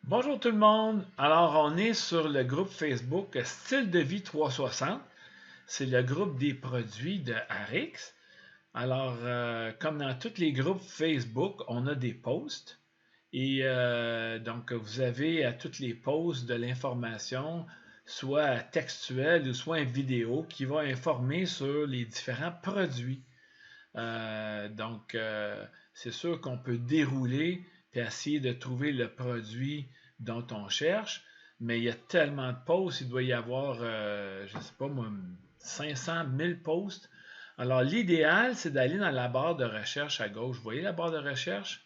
Bonjour tout le monde. Alors, on est sur le groupe Facebook Style de vie 360. C'est le groupe des produits de Arix. Alors, comme dans tous les groupes Facebook, on a des posts. Et donc, vous avez à toutes les posts de l'information, soit textuelle ou soit en vidéo, qui va informer sur les différents produits. C'est sûr qu'on peut dérouler et essayer de trouver le produit dont on cherche, mais il y a tellement de posts, il doit y avoir, je ne sais pas moi, 500 000 posts. Alors, l'idéal, c'est d'aller dans la barre de recherche à gauche. Vous voyez la barre de recherche?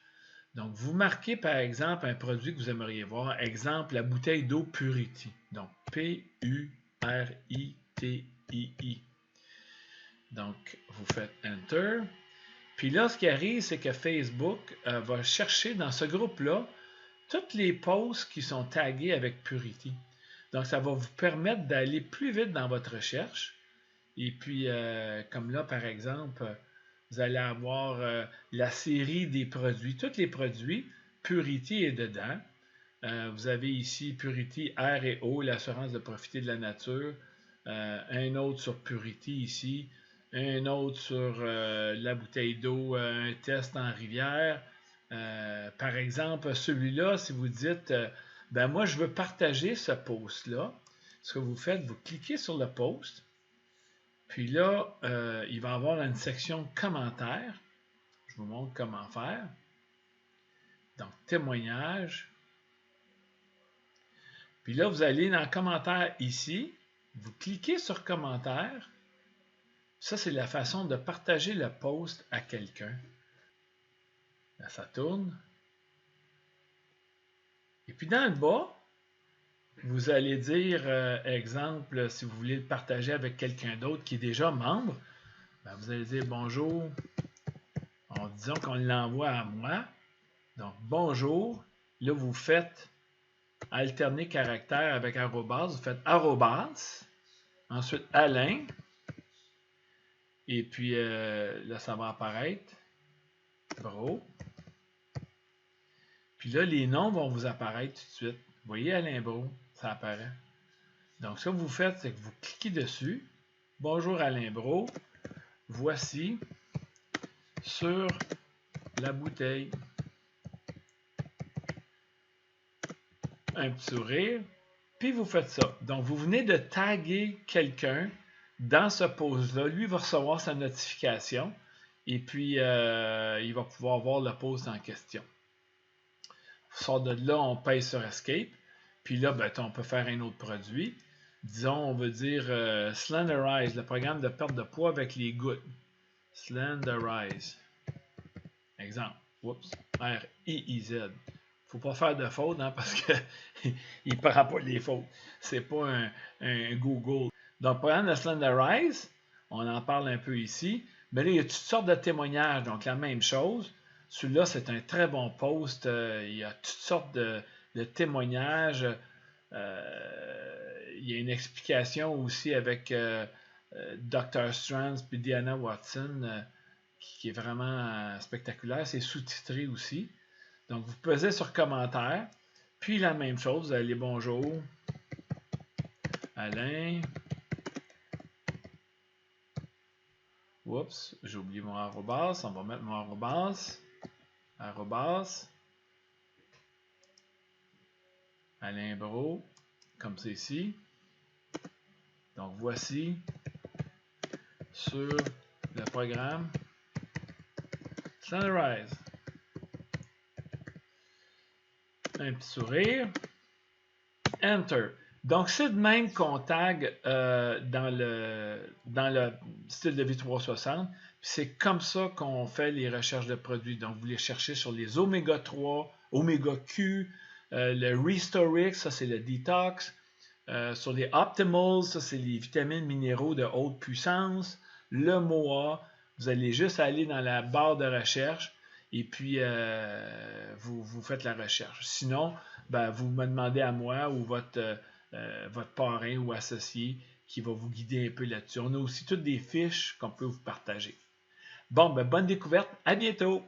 Donc, vous marquez par exemple un produit que vous aimeriez voir. Exemple, la bouteille d'eau Purity. Donc, P-U-R-I-T-I-I. Donc, vous faites Enter. Puis là, ce qui arrive, c'est que Facebook va chercher dans ce groupe-là toutes les posts qui sont tagués avec Purity. Donc, ça va vous permettre d'aller plus vite dans votre recherche. Et puis, comme là, par exemple, vous allez avoir la série des produits. Tous les produits, Purity est dedans. Vous avez ici Purity Air et Eau, l'assurance de profiter de la nature. Un autre sur Purity ici. Un autre sur la bouteille d'eau, un test en rivière. Par exemple, celui-là, si vous dites, ben moi, je veux partager ce post-là, ce que vous faites, vous cliquez sur le post, puis là, il va y avoir une section commentaires. Je vous montre comment faire. Donc, témoignage. Puis là, vous allez dans commentaires ici, vous cliquez sur commentaires. Ça, c'est la façon de partager le post à quelqu'un. Là, ça tourne. Et puis dans le bas, vous allez dire, exemple, si vous voulez le partager avec quelqu'un d'autre qui est déjà membre, ben vous allez dire bonjour. Disons qu'on l'envoie à moi. Donc, bonjour. Là, vous faites alterner caractère avec arrobas. Vous faites arrobas. Ensuite, Alain. Et puis, là, ça va apparaître. Bro. Puis là, les noms vont vous apparaître tout de suite. Vous voyez Alain Bro, ça apparaît. Donc, ce que vous faites, c'est que vous cliquez dessus. Bonjour Alain Bro. Voici sur la bouteille. Un petit sourire. Puis vous faites ça. Donc, vous venez de taguer quelqu'un dans ce post-là. Lui va recevoir sa notification. Et puis, il va pouvoir voir le post en question. On sort de là, on pèse sur Escape. Puis là, ben, on peut faire un autre produit. Disons, on veut dire Slenderize, le programme de perte de poids avec les gouttes. Slenderize. Exemple. Oups. R-I-I-Z. Il ne faut pas faire de faute, hein, parce qu'il ne prend pas les fautes. C'est pas un Google. Donc, programme de Slenderize, on en parle un peu ici. Mais là, il y a toutes sortes de témoignages. Donc, la même chose. Celui-là, c'est un très bon post. Il y a toutes sortes de témoignages. Il y a une explication aussi avec Dr. Strands et Diana Watson qui est vraiment spectaculaire. C'est sous-titré aussi. Donc, vous pesez sur commentaire. Puis, la même chose, vous allez bonjour. Alain. Oups, j'ai oublié mon arrobas. On va mettre mon arrobas. Arrobas. Alain Bro. Comme c'est ici. Donc, voici sur le programme Slenderize. Un petit sourire. Enter. Donc, c'est de même qu'on tag dans le style de vie 360. C'est comme ça qu'on fait les recherches de produits. Donc, vous les cherchez sur les Oméga 3, Oméga Q, le Restorix, ça c'est le Detox. Sur les Optimals, ça c'est les vitamines minéraux de haute puissance. Le MOA, vous allez juste aller dans la barre de recherche et puis vous faites la recherche. Sinon, ben, vous me demandez à moi ou votre parrain ou associé qui va vous guider un peu là-dessus. On a aussi toutes des fiches qu'on peut vous partager. Bon, ben, bonne découverte. À bientôt!